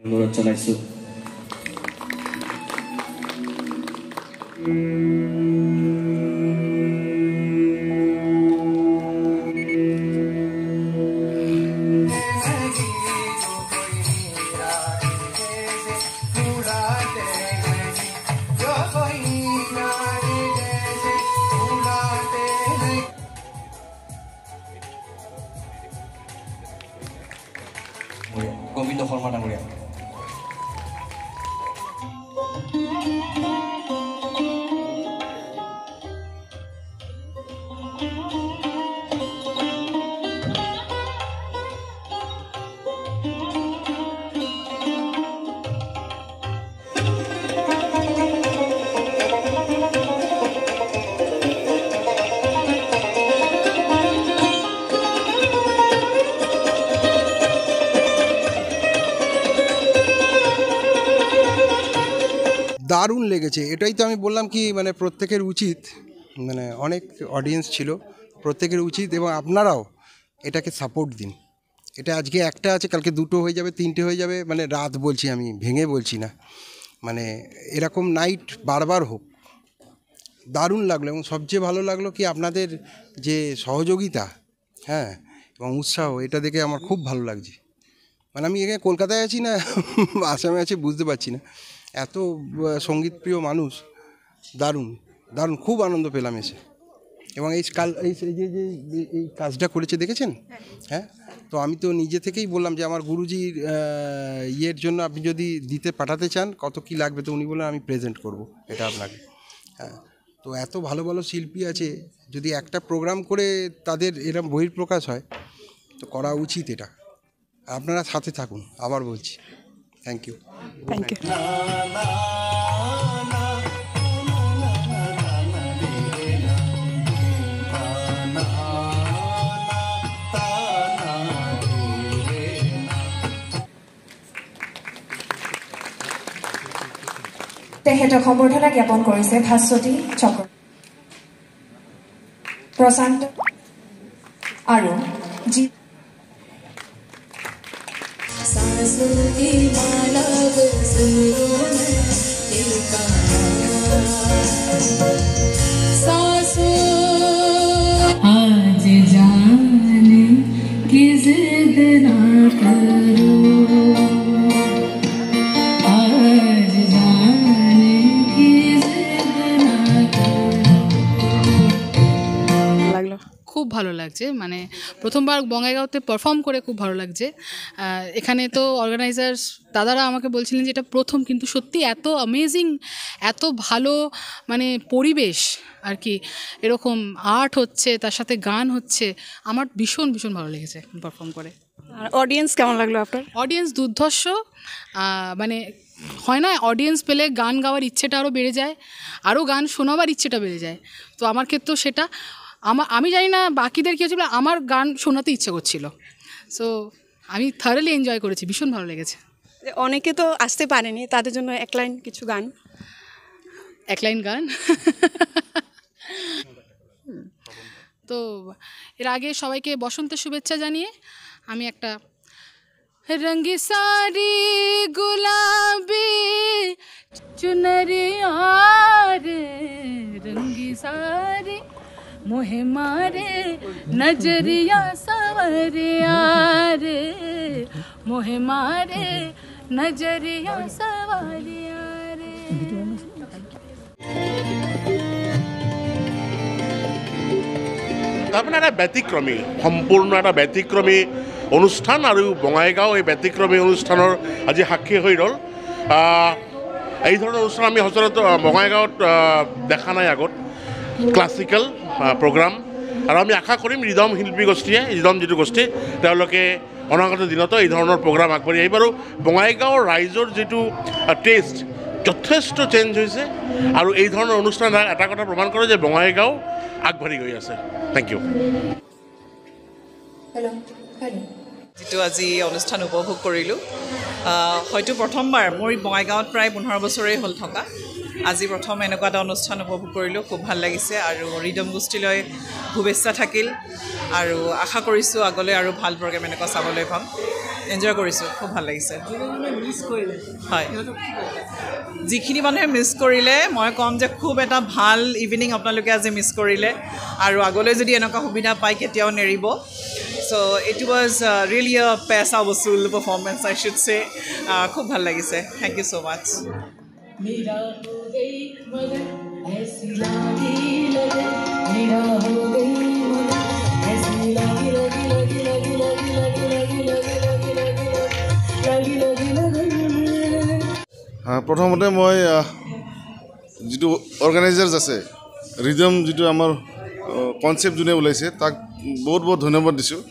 অনুরোধ জনাইছো। গোবিন্দ শর্মা ডাঙৰীয়া। দারুণ লেগেছে, এটাই তো আমি বললাম কি মানে প্রত্যেকের উচিত, মানে অনেক অডিয়েন্স ছিল, প্রত্যেকের উচিত এবং আপনারাও এটাকে সাপোর্ট দিন। এটা আজকে একটা আছে, কালকে দুটো হয়ে যাবে, তিনটে হয়ে যাবে, মানে রাত বলছি, আমি ভেঙে বলছি না, মানে এরকম নাইট বারবার হোক। দারুণ লাগলো এবং সবচেয়ে ভালো লাগলো কি আপনাদের যে সহযোগিতা, হ্যাঁ, এবং উৎসাহ, এটা দেখে আমার খুব ভালো লাগছে। মানে আমি এখানে কলকাতায় আছি না আসামে আছি বুঝতে পারছি না, এত সঙ্গীতপ্রিয় মানুষ, দারুণ দারুণ, খুব আনন্দ পেলাম এসে। এবং এই এই কাজটা করেছে দেখেছেন, হ্যাঁ, তো আমি তো নিজে থেকেই বললাম যে আমার গুরুজির ইয়ের জন্য আপনি যদি দিতে পাঠাতে চান কত কি লাগবে, তো উনি বললেন আমি প্রেজেন্ট করব এটা আপনাকে। হ্যাঁ, তো এত ভালো ভালো শিল্পী আছে, যদি একটা প্রোগ্রাম করে তাদের এরকম বহিঃপ্রকাশ হয় তো করা উচিত। এটা আপনারা সাথে থাকুন, আবার বলছি থ্যাংক ইউ। Thank you. তেখেতক সম্বৰ্ধনা জ্ঞাপন কৰিছে ভাস্বতী চক্ৰ, প্ৰশান্ত আৰু জি आज जाने की जिद ना करो, आज जाने की जिद ना करो। লাগলো খুব ভালো লাগছে, মানে প্রথমবার বঙ্গাইগাঁওতে পারফর্ম করে খুব ভালো লাগছে। এখানে তো অর্গানাইজার্স দাদারা আমাকে বলছিলেন যে এটা প্রথম, কিন্তু সত্যি এত অ্যামেজিং, এত ভালো মানে পরিবেশ আর কি, এরকম আর্ট হচ্ছে তার সাথে গান হচ্ছে, আমার ভীষণ ভীষণ ভালো লেগেছে পারফর্ম করে। আর অডিয়েন্স কেমন লাগলো আপনার? অডিয়েন্স দুর্ধর্ষ, মানে হয় না অডিয়েন্স পেলে গান গাওয়ার ইচ্ছেটা আরও বেড়ে যায়, আরও গান শোনাবার ইচ্ছেটা বেড়ে যায়। তো আমার ক্ষেত্রেও সেটা, আমি জানি না বাকিদের কী হচ্ছে, আমার গান শোনাতে ইচ্ছে করছিল। সো আমি থারলি এনজয় করেছি, ভীষণ ভালো লেগেছে। অনেকে তো আসতে পারেনি, তাদের জন্য এক লাইন কিছু গান। এক লাইন গান তো এর আগে সবাইকে বসন্তের শুভেচ্ছা জানিয়ে আমি একটা রঙ্গি সারি গুলাবি চুনরিয়া রে, রঙ্গি সারি মোহে মারে নজরিয়া সवरिया রে, মোহে মারে নজরিয়া সवरिया রে। তাৰমানে এটা ব্যতিক্ৰমী, সম্পূৰ্ণ এটা ব্যতিক্ৰমী অনুষ্ঠান, আৰু বঙাইগাঁও এই ব্যতিক্ৰমী অনুষ্ঠানৰ আজি সাক্ষী হৈ ৰ'ল। এই ধৰণৰ অনুষ্ঠান আমি সচৰাচৰ বঙাইগাঁৱত দেখা নাই আগত, ক্লাছিকেল প্ৰগ্ৰাম। আৰু আমি আশা কৰিম ৰিদম শিল্পী গোষ্ঠীয়ে, ৰিদম যিটো গোষ্ঠী, তেওঁলোকে অনাগত দিনতো এই ধৰণৰ প্ৰগ্ৰাম আগবাঢ়ি আহিব। আৰু বঙাইগাঁৱৰ ৰাইজৰ যিটো টেষ্ট যথেষ্ট চেঞ্জ হৈছে, আৰু এই ধৰণৰ অনুষ্ঠান এটা কথা প্ৰমাণ কৰে যে বঙাইগাঁও আগবাঢ়ি গৈ আছে। Thank you. যিটো আজি অনুষ্ঠান উপভোগ কৰিলোঁ, হয়তো প্ৰথমবাৰ, মোৰ বঙাইগাঁৱত প্ৰায় 15 বছৰেই হ'ল থকা, আজি প্ৰথম এনেকুৱা এটা অনুষ্ঠান উপভোগ কৰিলোঁ, খুব ভাল লাগিছে। আৰু ৰিদম গোষ্ঠীলৈ শুভেচ্ছা থাকিল, আৰু আশা কৰিছোঁ আগলৈ আৰু ভাল প্ৰগ্ৰেম এনেকুৱা চাবলৈ পাম। এনজয় কৰিছোঁ, খুব ভাল লাগিছে। হয়, যিখিনি মানুহে মিছ কৰিলে মই ক'ম যে খুব এটা ভাল ইভিনিং আপোনালোকে আজি মিছ কৰিলে, আৰু আগলৈ যদি এনেকুৱা সুবিধা পায় কেতিয়াও নেৰিব। চ' ইট ৱাজ ৰিয়েলি আ পেচা বচুল পাৰফৰ্মেঞ্চ আই শুড চে। খুব ভাল লাগিছে, থেংক ইউ ছ' মাছ। मेरा हो गई मगर ऐसी लागी लगे, मेरा हो गई मगर ऐसी लागी लगी लगी लगी लगी लगी लगी लगी लगी लगी लगी लगी। প্ৰথমতে মই যিটো অৰ্গেনাইজাৰ্ছ আছে ৰিদম, যিটো আমাৰ কনচেপ্ট যোনে ওলাইছে তাক বহুত বহুত ধন্যবাদ দিছোঁ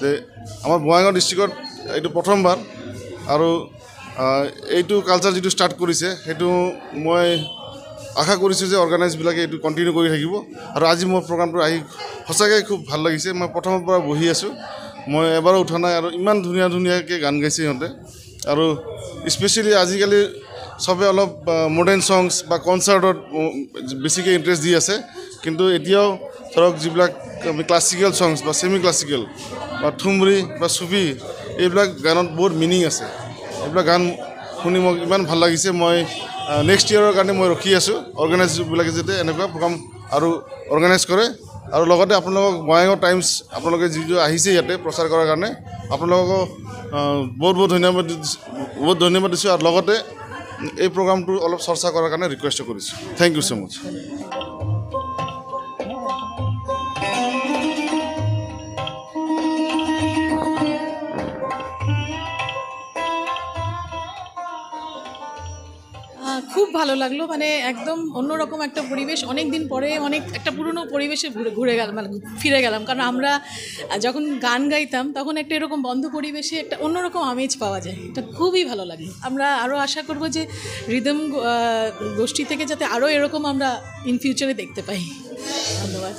যে আমাৰ বঙাইগাঁও ডিষ্ট্ৰিক্টত এইটো প্ৰথমবাৰ, আৰু এইটো কালচাৰ যিটো ষ্টাৰ্ট কৰিছে সেইটো মই আশা কৰিছোঁ যে অৰ্গেনাইজবিলাকে এইটো কণ্টিনিউ কৰি থাকিব। আৰু আজি মোৰ প্ৰগ্ৰামটো আহি সঁচাকৈ খুব ভাল লাগিছে। মই প্ৰথমৰ পৰা বহি আছোঁ, মই এবাৰো উঠা নাই, আৰু ইমান ধুনীয়া ধুনীয়াকৈ গান গাইছে সিহঁতে। আৰু স্পেচিয়েলি আজিকালি চবে অলপ মডাৰ্ণ ছংছ বা কনচাৰ্টত বেছিকৈ ইণ্টাৰেষ্ট দি আছে, কিন্তু এতিয়াও ধৰক যিবিলাক আমি ক্লাছিকেল ছংছ বা ছেমি ক্লাছিকেল বা ঠুমৰি বা চুফি, এইবিলাক গানত বহুত মিনিং আছে। এইবিলাক গান শুনি মোক ইমান ভাল লাগিছে। মই নেক্সট ইয়েৰৰ কাৰণে মই ৰখি আছোঁ, অৰ্গেনাইজবিলাকে যাতে এনেকুৱা প্ৰগ্ৰাম আৰু অৰ্গেনাইজ কৰে। আৰু লগতে আপোনালোকক বঙাইগাঁও টাইমছ আপোনালোকে যিটো আহিছে ইয়াতে প্ৰচাৰ কৰাৰ কাৰণে আপোনালোকক বহুত বহুত ধন্যবাদ দিছোঁ। আৰু লগতে এই প্ৰগ্ৰামটো অলপ চৰ্চা কৰাৰ কাৰণে ৰিকুৱেষ্ট কৰিছোঁ। থেংক ইউ ছ' মাছ। খুব ভালো লাগলো, মানে একদম অন্যরকম একটা পরিবেশ। অনেক দিন পরে অনেক একটা পুরনো পরিবেশে ঘুরে গেলাম, মানে ফিরে গেলাম। কারণ আমরা যখন গান গাইতাম তখন একটা এরকম বন্ধ পরিবেশে একটা অন্যরকম আমেজ পাওয়া যায়, এটা খুবই ভালো লাগলো। আমরা আরও আশা করব যে রিদম গোষ্ঠী থেকে যাতে আরও এরকম আমরা ইন ফিউচারে দেখতে পাই। ধন্যবাদ।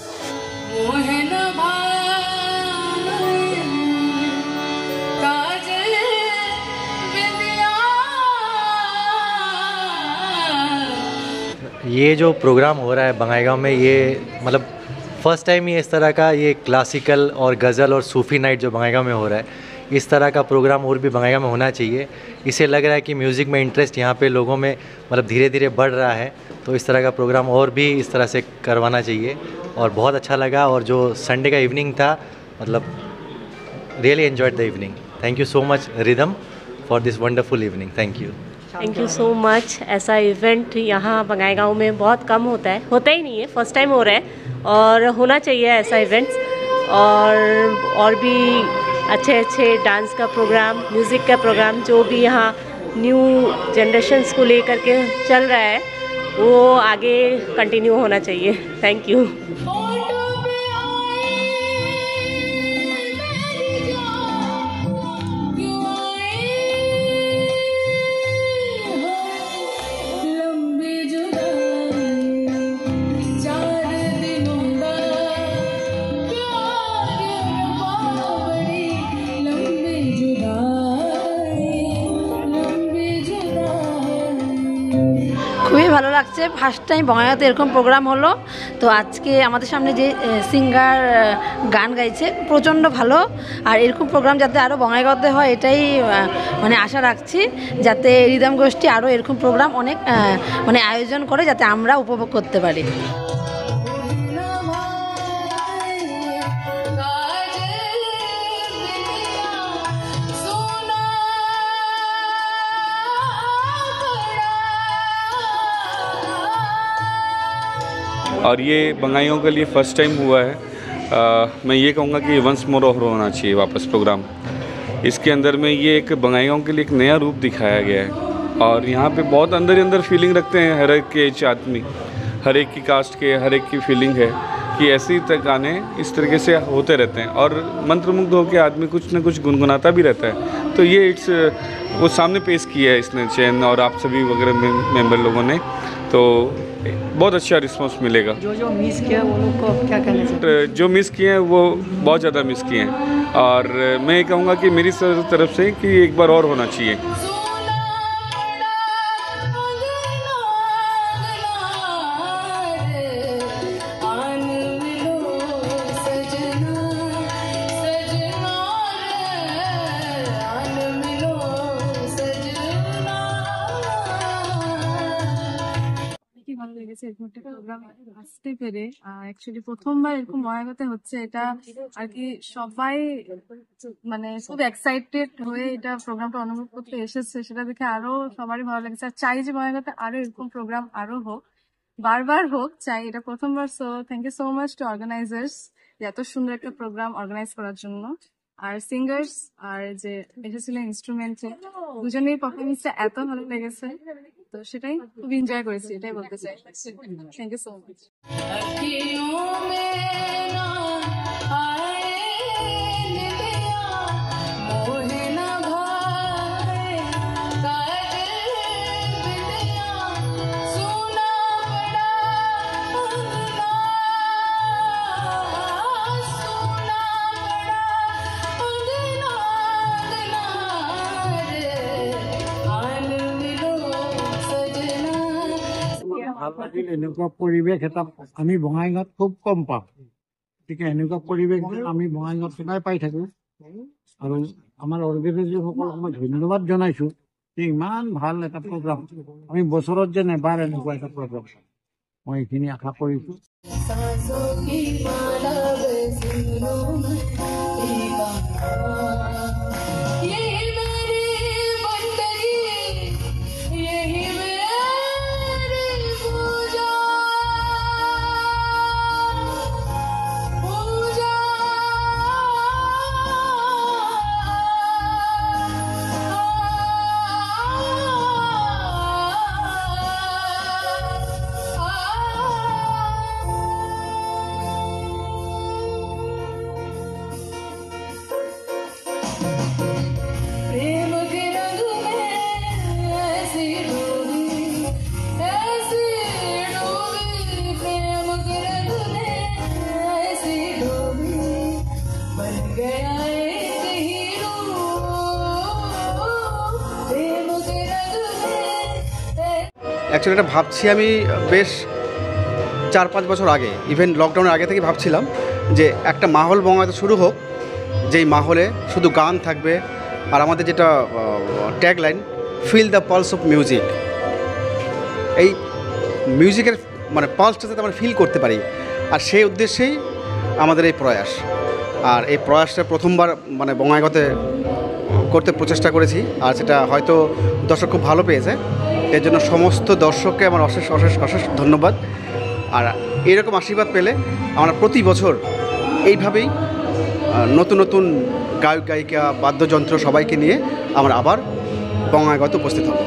ये जो प्रोग्राम हो रहा है बंगाईगांव में, ये मतलब फ़र्स्ट टाइम ही इस तरह का ये क्लासिकल और गज़ल और सूफ़ी नाइट जो बंगाईगांव में हो रहा है, इस तरह का प्रोग्राम और भी बंगाईगांव में होना चाहिए। इससे लग रहा है कि म्यूज़िक में इंटरेस्ट यहाँ पे लोगों में मतलब धीरे धीरे बढ़ रहा है, तो इस तरह का प्रोग्राम और भी इस तरह से करवाना चाहिए। और बहुत अच्छा लगा, और जो संडे का इवनिंग था, मतलब really enjoyed the evening. Thank you so much rhythm for this wonderful evening. Thank you. Thank you so much. ऐसा इवेंट यहाँ बंगाईगांव में बहुत कम होता है, होता ही नहीं है, फर्स्ट टाइम हो रहा है, और होना चाहिए ऐसा इवेंट्स। और भी अच्छे अच्छे डांस का प्रोग्राम, म्यूज़िक का प्रोग्राम जो भी यहाँ न्यू जनरेशन्स को लेकर के चल रहा है वो आगे कंटिन्यू होना चाहिए। Thank you. খুবই ভালো লাগছে, ফার্স্ট টাইম বঙ্গাইগাঁওতে এরকম প্রোগ্রাম হলো। তো আজকে আমাদের সামনে যে সিঙ্গার গান গাইছে প্রচণ্ড ভালো, আর এরকম প্রোগ্রাম যাতে আরও বঙ্গাইগাঁওতে হয় এটাই মানে আশা রাখছি, যাতে রিদম গোষ্ঠী আরও এরকম প্রোগ্রাম অনেক মানে আয়োজন করে যাতে আমরা উপভোগ করতে পারি। और ये बंगाइयों के लिए फ़र्स्ट टाइम हुआ है। मैं ये कहूँगा कि वंस मोर और होना चाहिए वापस प्रोग्राम। इसके अंदर में ये एक बंगाइयों के लिए एक नया रूप दिखाया गया है, और यहाँ पे बहुत अंदर ही अंदर फीलिंग रखते हैं हर एक के आदमी, हर एक की कास्ट के हर एक की फीलिंग है कि ऐसे ही गाने इस तरीके से होते रहते हैं, और मंत्रमुग्ध होकर आदमी कुछ न कुछ गुनगुनाता भी रहता है। तो ये वो सामने पेश किया है इसने चैन और आप सभी वगैरह मेंबर लोगों ने, तो बहुत अच्छा रिस्पांस मिलेगा। जो मिस किया वो लोग को क्या कहना चाहिए? जो मिस किए हैं वो बहुत ज़्यादा मिस किए हैं, और मैं ये कहूँगा कि मेरी तरफ से कि एक बार और होना चाहिए। লেগেছে এরকম একটা প্রোগ্রাম আসতে পেরে। অ্যাকচুয়ালি প্রথমবার এরকম বঙ্গাইগাঁওতে হচ্ছে, এটা আর কি সবাই মানে খুব এক্সাইটেড হয়ে এটা প্রোগ্রামটা অনুভব করতে এসেছে, সেটা দেখে আরো সবারই ভালো লেগেছে। আর চাই যে বঙ্গাইগাঁওতে আরো এরকম প্রোগ্রাম আরো হোক, বারবার হোক চাই, এটা প্রথমবার। So thank you so much to organizers এত সুন্দর একটা প্রোগ্রাম অর্গানাইজ করার জন্য। আর সিঙ্গার্স আর যে এসেছিলেন ইনস্ট্রুমেন্টে, দুজনেই পারফরমেন্সটা এত ভালো লেগেছে, তো সেটাই খুব এনজয় করেছি, এটাই বলতে চাই। Thank you so much. ভাল লাগিল। এনেকুৱা পৰিৱেশ এটা আমি বঙাইগাঁৱত খুব কম পাওঁ, গতিকে এনেকুৱা পৰিৱেশ আমি বঙাইগাঁৱত সদায় পাই থাকোঁ। আৰু আমাৰ অৰ্গেনাইজাৰসকলক মই ধন্যবাদ জনাইছোঁ যে ইমান ভাল এটা প্ৰগ্ৰাম, আমি বছৰত যেন এবাৰ এনেকুৱা এটা প্ৰগ্ৰাম, মই এইখিনি আশা কৰিছোঁ। অ্যাকচুয়ালি এটা ভাবছি আমি বেশ 4-5 বছর আগে, ইভেন লকডাউনের আগে থেকে ভাবছিলাম যে একটা মাহল বঙ্গাইতে শুরু হোক, যেই মাহলে শুধু গান থাকবে আর আমাদের যেটা tagline feel the pulse of music, এই মিউজিকের মানে পালসটা যাতে আমরা ফিল করতে পারি, আর সেই উদ্দেশ্যেই আমাদের এই প্রয়াস। আর এই প্রয়াসটা প্রথমবার মানে বঙ্গাইগাঁওতে করতে প্রচেষ্টা করেছি, আর সেটা হয়তো দর্শক খুব ভালো পেয়েছে। এর জন্য সমস্ত দর্শককে আমার অশেষ অশেষ অশেষ ধন্যবাদ। আর এরকম আশীর্বাদ পেলে আমরা প্রতি বছর এইভাবেই নতুন নতুন গায়ক গায়িকা বাদ্যযন্ত্র সবাইকে নিয়ে আমরা আবার বঙ্গাইগাঁওতে উপস্থিত হব।